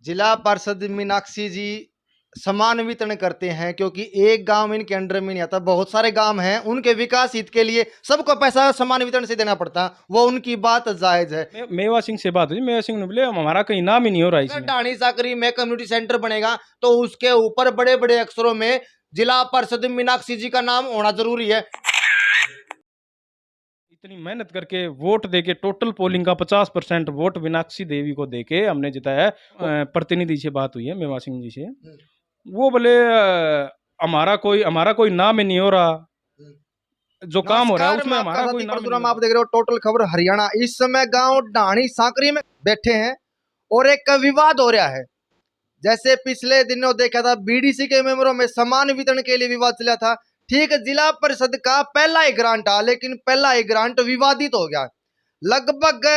जिला पार्षद मीनाक्षी जी समान वितरण करते हैं, क्योंकि एक गांव इनके अंडर में नहीं आता, बहुत सारे गांव हैं, उनके विकास हित के लिए सबको पैसा समान वितरण से देना पड़ता, वो उनकी बात जायज है। मेवा सिंह से बात हुई, मेवा सिंह ने बोले हमारा कहीं नाम ही नहीं हो रहा अगर इसमें। ढाणी साकरी में कम्युनिटी सेंटर बनेगा तो उसके ऊपर बड़े बड़े अक्षरों में जिला पार्षद मीनाक्षी जी का नाम होना जरूरी है। इतनी मेहनत करके वोट देके टोटल पोलिंग का 50% वोट मीनाक्षी देवी को देके हमने जिताया है। प्रतिनिधि से बात हुई है मेवा सिंह जी से, वो बोले हमारा कोई नाम ही नहीं हो रहा, जो काम हो रहा है उसमें हमारा कोई नाम ही नहीं हो आप रहा। देख रहे हो टोटल खबर हरियाणा। इस समय गांव ढाणी साकरी में बैठे हैं और एक विवाद हो रहा है। जैसे पिछले दिनों देखा था बीडीसी के मेंबरों में समान वितरण के लिए विवाद चला था, ठीक जिला परिषद का पहला ही ग्रांट था, लेकिन पहला ही ग्रांट विवादित हो गया। लगभग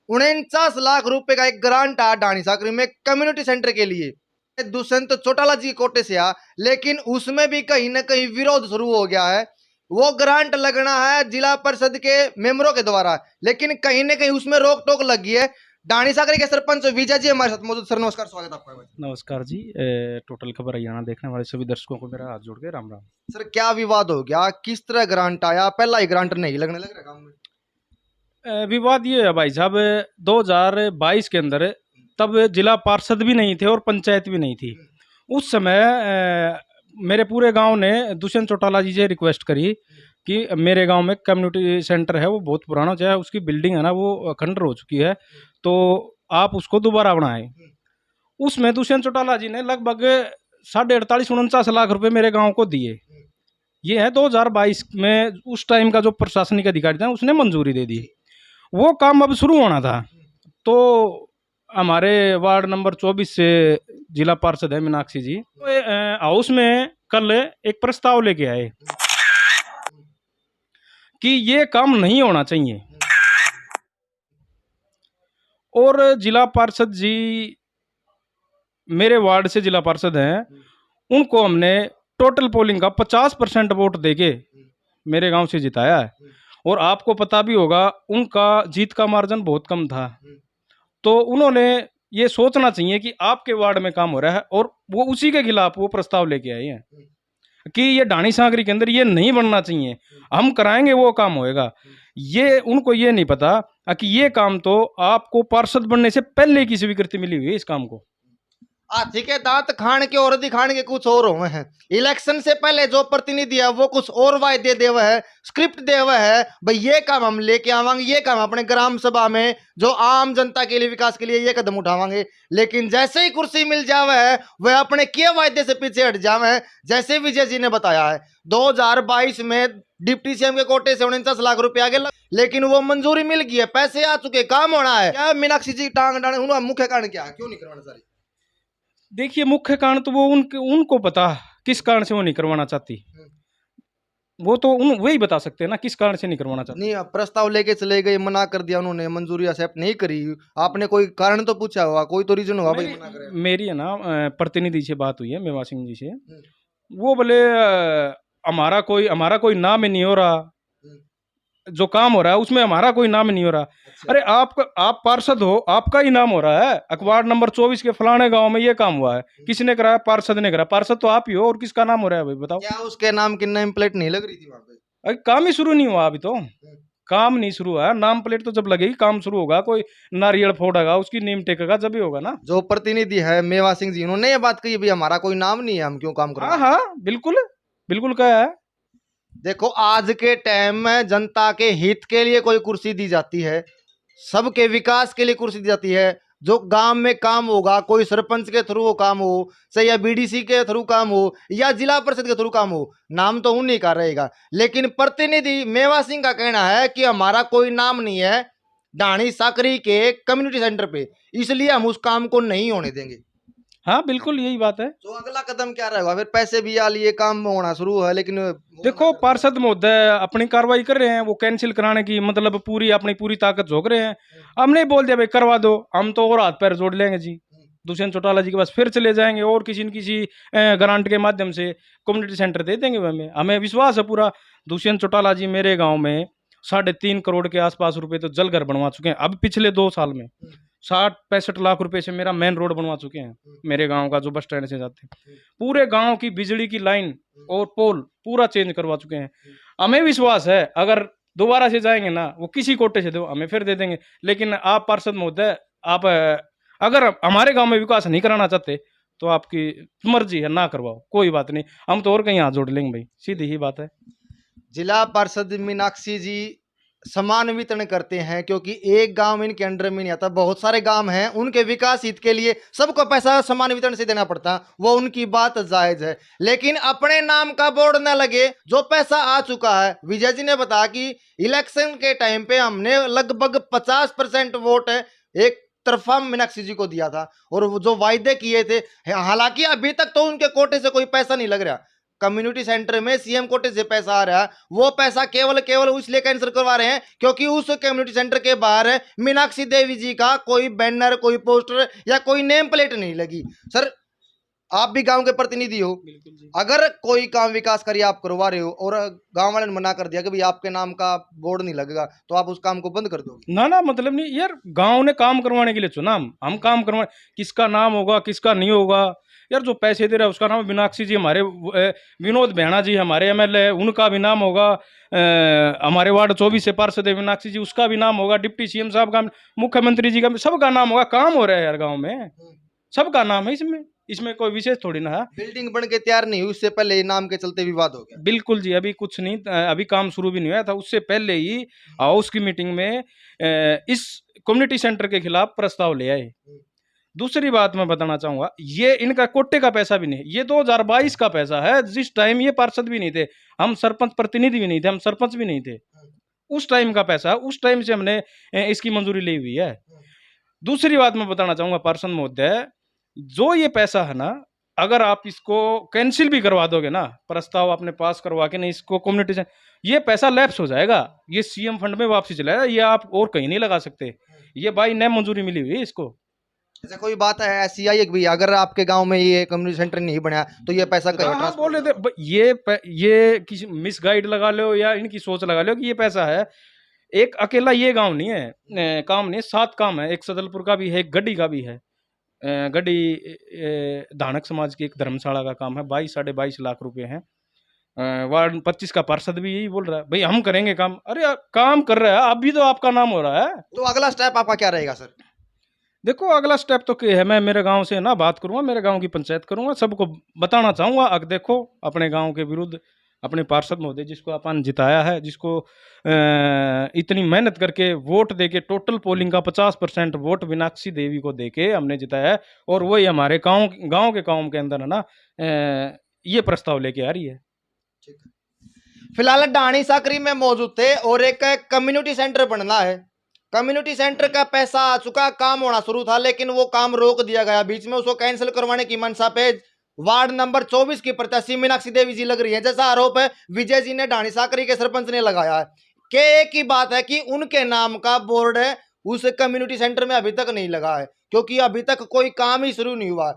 49 लाख रुपए का एक ग्रांट आ ढाणी साकरी में कम्युनिटी सेंटर के लिए, दुष्यंत चौटाला जी कोटे से आ, लेकिन उसमें भी कहीं ना कहीं विरोध शुरू हो गया है। वो ग्रांट लगना है जिला परिषद के मेंबरों के द्वारा, लेकिन कहीं ना कहीं उसमें रोक टोक लगी है। ढाणी साकरी के सरपंच विजय जी हमारे साथ मौजूद। सर नमस्कार, स्वागत है आपका। नमस्कार जी। टोटल खबर हरियाणा देखने वाले सभी दर्शकों को मेरा हाथ जोड़ के राम राम। सर क्या विवाद हो गया, किस तरह ग्रांट आया, पहला ही ग्रांट नहीं लगने लग रहा काम में? विवाद ये है भाई साहब, 2022 के अंदर तब जिला पार्षद भी नहीं थे और पंचायत भी नहीं थी। उस समय मेरे पूरे गांव ने दुष्यंत चौटाला जी से रिक्वेस्ट करी कि मेरे गांव में कम्युनिटी सेंटर है, वो बहुत पुराना हो चाहे उसकी बिल्डिंग है ना वो खंडर हो चुकी है, तो आप उसको दोबारा बनाएं। उसमें दुष्यंत चौटाला जी ने लगभग 48-49 लाख रुपए मेरे गांव को दिए। ये है 2022 में, उस टाइम का जो प्रशासनिक अधिकारी था उसने मंजूरी दे दी। वो काम अब शुरू होना था, तो हमारे वार्ड नंबर 24 से जिला पार्षद है मीनाक्षी जी, हाउस में कल एक प्रस्ताव लेके आए कि ये काम नहीं होना चाहिए। और जिला पार्षद जी मेरे वार्ड से जिला पार्षद हैं, उनको हमने टोटल पोलिंग का 50% वोट देके मेरे गांव से जिताया है। और आपको पता भी होगा उनका जीत का मार्जिन बहुत कम था, तो उन्होंने ये सोचना चाहिए कि आपके वार्ड में काम हो रहा है, और वो उसी के खिलाफ वो प्रस्ताव लेके आए हैं कि ये ढाणी साकरी के अंदर ये नहीं बनना चाहिए, हम कराएंगे वो काम होएगा। ये उनको ये नहीं पता कि ये काम तो आपको पार्षद बनने से पहले की स्वीकृति मिली हुई है इस काम को। हाथी के दांत खान के और दिखाने के कुछ और हुए हैं। इलेक्शन से पहले जो प्रतिनिधि है वो कुछ और वायदे दे हुए है, स्क्रिप्ट दे हुए है, भाई ये काम हम लेके आवांगे, ये काम अपने ग्राम सभा में जो आम जनता के लिए विकास के लिए ये कदम उठावांगे। लेकिन जैसे ही कुर्सी मिल जावे है वह अपने किए वायदे से पीछे हट जावे है। जैसे विजय जी ने बताया है 2022 में डिप्टी सीएम के कोटे से 49 लाख रुपए आगे, लेकिन वो मंजूरी मिल गई है, पैसे आ चुके, काम होना है। क्या मीनाक्षी जी टांग डाने मुख्य कारण क्या है, क्यों नहीं करवाना सारी? देखिए मुख्य कारण तो वो उनको पता किस कारण से वो नहीं करवाना चाहती, वो तो वही बता सकते हैं ना किस कारण से नहीं करवाना चाहती। नहीं, प्रस्ताव लेके चले गए, मना कर दिया उन्होंने, मंजूरी एक्सेप्ट नहीं करी। आपने कोई कारण तो पूछा होगा, कोई तो रीजन होगा भाई मना करे। मेरी है ना प्रतिनिधि से बात हुई है मेवा सिंह जी से, वो बोले हमारा कोई नाम ही नहीं हो रहा, जो काम हो रहा है उसमें हमारा कोई नाम नहीं हो रहा। अच्छा। अरे आप पार्षद हो, आपका ही नाम हो रहा है, अखबार नंबर 24 के फलाने गांव में ये काम हुआ है, किसने कराया? पार्षद ने कराया। पार्षद तो आप ही हो, और किसका नाम हो रहा है भाई बताओ? क्या उसके नाम की नेम प्लेट नहीं लग रही थी वहां पे? अरे काम ही शुरू नहीं हुआ, अभी तो काम नहीं शुरू हुआ। नाम प्लेट तो जब लगेगी काम शुरू होगा, कोई नारियल फोड़ेगा, उसकी नीम टेकेगा, जब ही होगा ना। जो प्रतिनिधि है मेवा सिंह जी, उन्होंने ये बात कही भाई हमारा कोई नाम नहीं है, हम क्यों काम हाँ करें? हाँ बिल्कुल बिल्कुल क्या है। देखो आज के टाइम में जनता के हित के लिए कोई कुर्सी दी जाती है, सबके विकास के लिए कुर्सी दी जाती है। जो गांव में काम होगा, कोई सरपंच के थ्रू वो काम हो, चाहे या बीडीसी के थ्रू काम हो या जिला परिषद के थ्रू काम हो, नाम तो उन्हीं का रहेगा। लेकिन प्रतिनिधि मेवा सिंह का कहना है कि हमारा कोई नाम नहीं है ढाणी साकरी के कम्युनिटी सेंटर पे, इसलिए हम उस काम को नहीं होने देंगे। हाँ बिल्कुल यही बात है। तो अगला कदम क्या रहेगा फिर? पैसे भी आ लिए, काम होना शुरू है, लेकिन देखो पार्षद महोदय अपनी कार्रवाई कर रहे हैं, वो कैंसिल कराने की मतलब अपनी पूरी ताकत झोंक रहे हैं। हमने बोल दिया भाई करवा दो, हम तो और हाथ पैर जोड़ लेंगे जी, दुष्यंत चौटाला जी के पास फिर चले जाएंगे और किसी न किसी ग्रांट के माध्यम से कम्युनिटी सेंटर दे देंगे। हमें विश्वास है पूरा, दुष्यंत चौटाला जी मेरे गांव में 3.5 करोड़ के आसपास रुपए तो जल घर बनवा चुके हैं। अब पिछले 2 साल में 60-65 लाख रुपए से मेरा मेन रोड बनवा चुके हैं मेरे गांव का, जो बस स्टैंड से जाते हैं। पूरे गांव की बिजली की लाइन और पोल पूरा चेंज करवा चुके हैं। हमें विश्वास है अगर दोबारा से जाएंगे ना, वो किसी कोटे से दो हमें फिर दे देंगे। लेकिन आप पार्षद महोदय, आप अगर हमारे गांव में विकास नहीं कराना चाहते तो आपकी मर्जी है, ना करवाओ, कोई बात नहीं, हम तो और कहीं हाथ जोड़ लेंगे भाई, सीधी ही बात है। जिला पार्षद मीनाक्षी जी समान वितरण करते हैं, क्योंकि एक गांव इनके अंडर में नहीं आता, बहुत सारे गांव हैं, उनके विकास हित के लिए सबको पैसा समान वितरण से देना पड़ता, वो उनकी बात जायज है। लेकिन अपने नाम का बोर्ड न लगे, जो पैसा आ चुका है। विजय जी ने बताया कि इलेक्शन के टाइम पे हमने लगभग 50% वोट एक तरफा मीनाक्षी जी को दिया था, और वो जो वायदे किए थे, हालांकि अभी तक तो उनके कोटे से कोई पैसा नहीं लग रहा। कम्युनिटी सेंटर में सीएम कोटे से पैसा आ रहा है, वो पैसा केवल इसलिए कैंसिल करवा रहे हैं क्योंकि उस कम्युनिटी सेंटर के बाहर मीनाक्षी देवी जी का कोई बैनर, कोई पोस्टर या कोई नेम प्लेट नहीं लगी। सर, आप भी गांव के प्रतिनिधि हो, अगर कोई काम विकास करिए आप करवा रहे हो और गांव वाले ने मना कर दिया कि भाई आपके नाम का बोर्ड नहीं लगेगा, तो आप उस काम को बंद कर दोगे? ना ना, मतलब नहीं यार, गांव ने काम करवाने के लिए चुना, हम काम करवा, किसका नाम होगा किसका नहीं होगा यार, जो पैसे दे रहा है उसका नाम मीनाक्षी जी, हमारे विनोद बेहना जी हमारे एमएलए, उनका भी नाम होगा, हमारे वार्ड 24 से पार्षद है मीनाक्षी जी, उसका भी नाम होगा, डिप्टी सीएम साहब का, मुख्यमंत्री जी का, सबका नाम होगा। काम हो रहा है यार गांव में, सबका नाम है इसमें, इसमें कोई विशेष थोड़ी ना है। बिल्डिंग बन के तैयार नहीं हुई, उससे पहले नाम के चलते विवाद हो गया। बिल्कुल जी, अभी कुछ नहीं, अभी काम शुरू भी नहीं हुआ था, उससे पहले ही हाउस की मीटिंग में इस कम्युनिटी सेंटर के खिलाफ प्रस्ताव ले आए। दूसरी बात मैं बताना चाहूंगा, ये इनका कोटे का पैसा भी नहीं, ये 2022 का पैसा है, जिस टाइम ये पार्षद भी नहीं थे, हम सरपंच प्रतिनिधि भी नहीं थे, हम सरपंच भी नहीं थे, उस टाइम का पैसा, उस टाइम से हमने इसकी मंजूरी ली हुई है। दूसरी बात मैं बताना चाहूंगा पार्षद महोदय, जो ये पैसा है ना, अगर आप इसको कैंसिल भी करवा दोगे ना, प्रस्ताव आपने पास करवा के नहीं इसको कम्युनिटी से, ये पैसा लैप्स हो जाएगा, ये सीएम फंड में वापसी चलाएगा, ये आप और कहीं नहीं लगा सकते, ये बाई नेम मंजूरी मिली हुई है इसको। ऐसा कोई बात है ऐसी आई है कि भाई अगर आपके गांव में ये कम्युनिटी सेंटर नहीं बना तो ये पैसा कहीं हाँ, बोल रहे थे ये किसी मिस गाइड लगा लो या इनकी सोच लगा लो कि ये पैसा है, एक अकेला ये गांव नहीं है, काम नहीं, 7 काम है, एक सदलपुर का भी है, एक गड्डी का भी है, गड्डी धानक समाज की एक धर्मशाला का काम है, 22-22.5 लाख रुपए हैं, वार्ड 25 का पार्षद भी यही बोल रहा है भाई हम करेंगे काम। अरे काम कर रहा है, अभी तो आपका नाम हो रहा है, तो अगला स्टेप आपका क्या रहेगा सर? देखो अगला स्टेप तो क्या है, मैं मेरे गांव से ना बात करूंगा, मेरे गांव की पंचायत करूंगा, सबको बताना चाहूंगा, अब देखो अपने गांव के विरुद्ध अपने पार्षद महोदय जिसको अपन जिताया है, जिसको इतनी मेहनत करके वोट देके, टोटल पोलिंग का 50% वोट मीनाक्षी देवी को देके हमने जिताया है, और वही हमारे गांव के अंदर है ना, ये प्रस्ताव लेके आ रही है। फिलहाल डाणी साकरी में मौजूद थे और एक कम्युनिटी सेंटर बनना है, कम्युनिटी सेंटर का पैसा आ चुका, काम होना शुरू था, लेकिन वो काम रोक दिया गया बीच में, उसको कैंसिल करवाने की मंशा पे वार्ड नंबर 24 की प्रत्याशी मीनाक्षी देवी जी लग रही है, जैसा आरोप है विजय जी ने डाणी साकरी के सरपंच ने लगाया है कि एक ही बात है कि उनके नाम का बोर्ड है उस कम्युनिटी सेंटर में अभी तक नहीं लगा है, क्योंकि अभी तक कोई काम ही शुरू नहीं हुआ।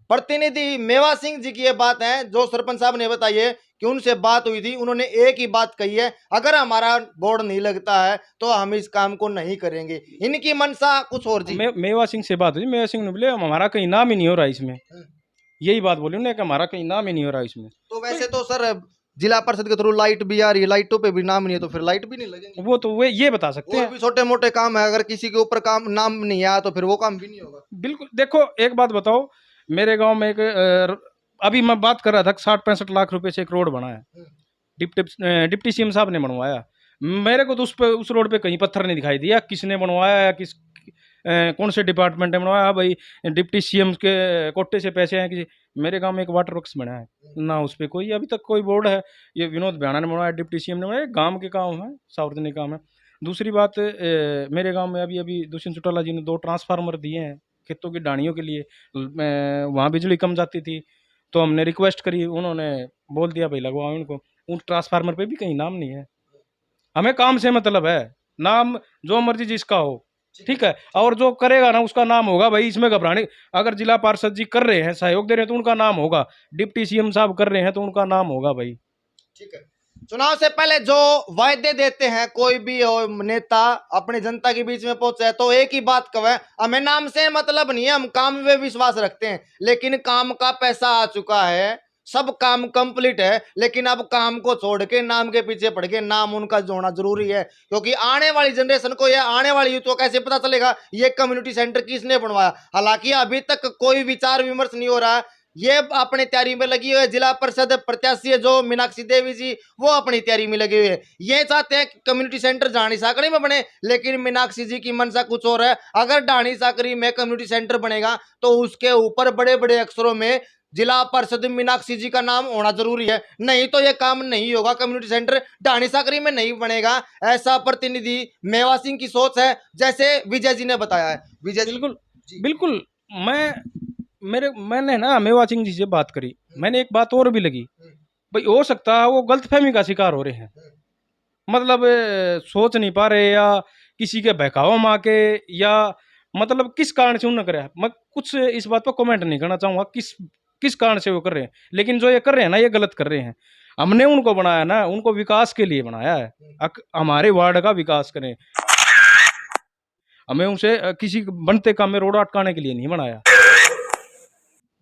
प्रतिनिधि मेवा सिंह जी की ये बात है जो सरपंच साहब ने बताई है कि उनसे बात हुई थी, उन्होंने एक ही बात कही है, अगर हमारा बोर्ड नहीं लगता है तो हम इस काम को नहीं करेंगे। इनकी मनसा कुछ और जी। मेवा सिंह से बात हुई, मेवा सिंह ने बोले हमारा कहीं नाम ही नहीं हो रहा इसमें, यही बात बोली उन्होंने कि हमारा कहीं नाम ही नहीं हो रहा इसमें। तो वैसे तो सर जिला परिषद के थ्रू लाइट भी आ रही है, लाइटों पे भी नाम नहीं है तो फिर लाइट भी नहीं लगेंगे। वो तो वे ये बता सकते हैं, भी छोटे मोटे काम है, अगर किसी के ऊपर काम नाम नहीं आया तो फिर वो काम भी नहीं होगा। बिल्कुल, देखो एक बात बताओ, मेरे गांव में एक अभी मैं बात कर रहा था, 60-65 लाख रुपए से एक रोड बना है, डिप्टी सीएम साहब ने बनवाया, मेरे को तो उस रोड पे कहीं पत्थर नहीं दिखाई दिया, किसने बनवाया या कौन से डिपार्टमेंट ने बनवाया भाई, डिप्टी सीएम के कोटे से पैसे हैं किसी। मेरे गांव में एक वाटर वर्क्स बना है ना, उस पर कोई अभी तक कोई बोर्ड है, ये विनोद बेहाना ने बनवाया, डिप्टी सीएम ने बनवाया, गांव के काम है, सार्वजनिक काम है। दूसरी बात, मेरे गांव में अभी दुष्यंत चौटाला जी ने 2 ट्रांसफार्मर दिए हैं खेतों की डाणियों के लिए, वहाँ बिजली कम जाती थी तो हमने रिक्वेस्ट करी, उन्होंने बोल दिया भाई लगवाओ इनको, उन ट्रांसफार्मर पे भी कहीं नाम नहीं है। हमें काम से मतलब है, नाम जो मर्जी जिसका हो, ठीक है, और जो करेगा ना उसका नाम होगा भाई, इसमें घबराने, अगर जिला पार्षद जी कर रहे हैं, सहयोग दे रहे हैं तो उनका नाम होगा, डिप्टी सीएम साहब कर रहे हैं तो उनका नाम होगा भाई। ठीक है, चुनाव से पहले जो वायदे देते हैं कोई भी हो नेता अपनी जनता के बीच में पहुंचे तो एक ही बात कहे, हमें नाम से मतलब नहीं है, हम काम में विश्वास रखते हैं। लेकिन काम का पैसा आ चुका है, सब काम कंप्लीट है, लेकिन अब काम को छोड़ के नाम के पीछे पड़ के नाम उनका जोड़ना जरूरी है। क्योंकि आने वाली जनरेशन को या आने वाली यूथ को कैसे पता चलेगा ये कम्युनिटी सेंटर किसने बनवाया। हालांकि अभी तक कोई विचार विमर्श नहीं हो रहा। ये अपनी तैयारी में लगी हुई है। जिला परिषद प्रत्याशी है जो मीनाक्षी देवी जी, वो अपनी तैयारी में लगे हुए हैं। ये चाहते हैं कि कम्युनिटी सेंटर ढाणी साकरी में बने, लेकिन मीनाक्षी जी की मंशा कुछ और है। अगर ढाणी साकरी में कम्युनिटी सेंटर बनेगा तो उसके ऊपर बड़े बड़े अक्षरों में जिला परिषद मीनाक्षी जी का नाम होना जरूरी है, नहीं तो ये काम नहीं होगा। कम्युनिटी सेंटर ढाणी साकरी में नहीं बनेगा, ऐसा प्रतिनिधि मेवा सिंह की सोच है, जैसे विजय जी ने बताया है। विजय जी बिल्कुल बिल्कुल। मैंने ना मेवा सिंह जी से बात करी, मैंने एक बात और भी लगी, भाई हो सकता है वो गलतफहमी का शिकार हो रहे हैं, मतलब सोच नहीं पा रहे या किसी के बहकावा में आके, या मतलब किस कारण से उन्होंने करे। मैं कुछ इस बात पर कमेंट नहीं करना चाहूंगा किस किस कारण से वो कर रहे हैं, लेकिन जो ये कर रहे हैं ना ये गलत कर रहे हैं। हमने उनको बनाया ना, उनको विकास के लिए बनाया है, हमारे वार्ड का विकास करें। हमें उनसे किसी बनते काम में रोड अटकाने के लिए नहीं बनाया।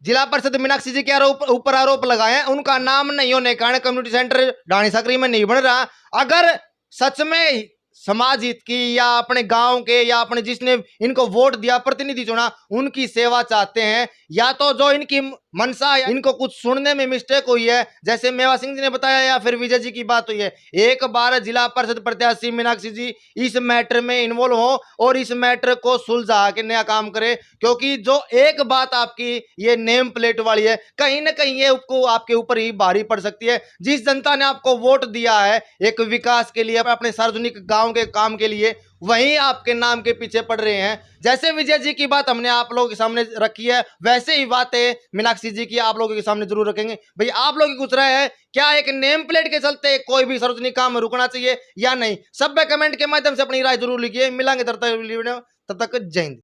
जिला परिषद मीनाक्षी जी के ऊपर आरोप लगाए हैं, उनका नाम नहीं होने के कारण कम्युनिटी सेंटर ढाणी साकरी में नहीं बन रहा। अगर सच में समाज हित की या अपने गांव के या अपने जिसने इनको वोट दिया प्रतिनिधि चुना उनकी सेवा चाहते हैं, या तो जो इनकी मनसा इनको कुछ सुनने में मिस्टेक हुई है, जैसे मेवा सिंह जी ने बताया या फिर विजय जी की बात हुई है, एक बार जिला परिषद प्रत्याशी मीनाक्षी जी इस मैटर में इन्वॉल्व हो और इस मैटर को सुलझा के नया काम करे। क्योंकि जो एक बात आपकी ये नेम प्लेट वाली है, कहीं ना कहीं ये आपके ऊपर ही भारी पड़ सकती है। जिस जनता ने आपको वोट दिया है एक विकास के लिए, अपने सार्वजनिक गांव के काम के लिए, वही आपके नाम के पीछे पड़ रहे हैं। जैसे विजय जी की बात हमने आप लोगों के सामने रखी है, वैसे ही बातें मीनाक्षी जी की आप लोगों के सामने जरूर रखेंगे। भाई आप लोग की कुछ राय है, क्या एक नेम प्लेट के चलते कोई भी सार्वजनिक काम में रुकना चाहिए या नहीं? सब कमेंट के माध्यम से अपनी राय जरूर लिखिए। मिलेंगे तब तक जय हिंद।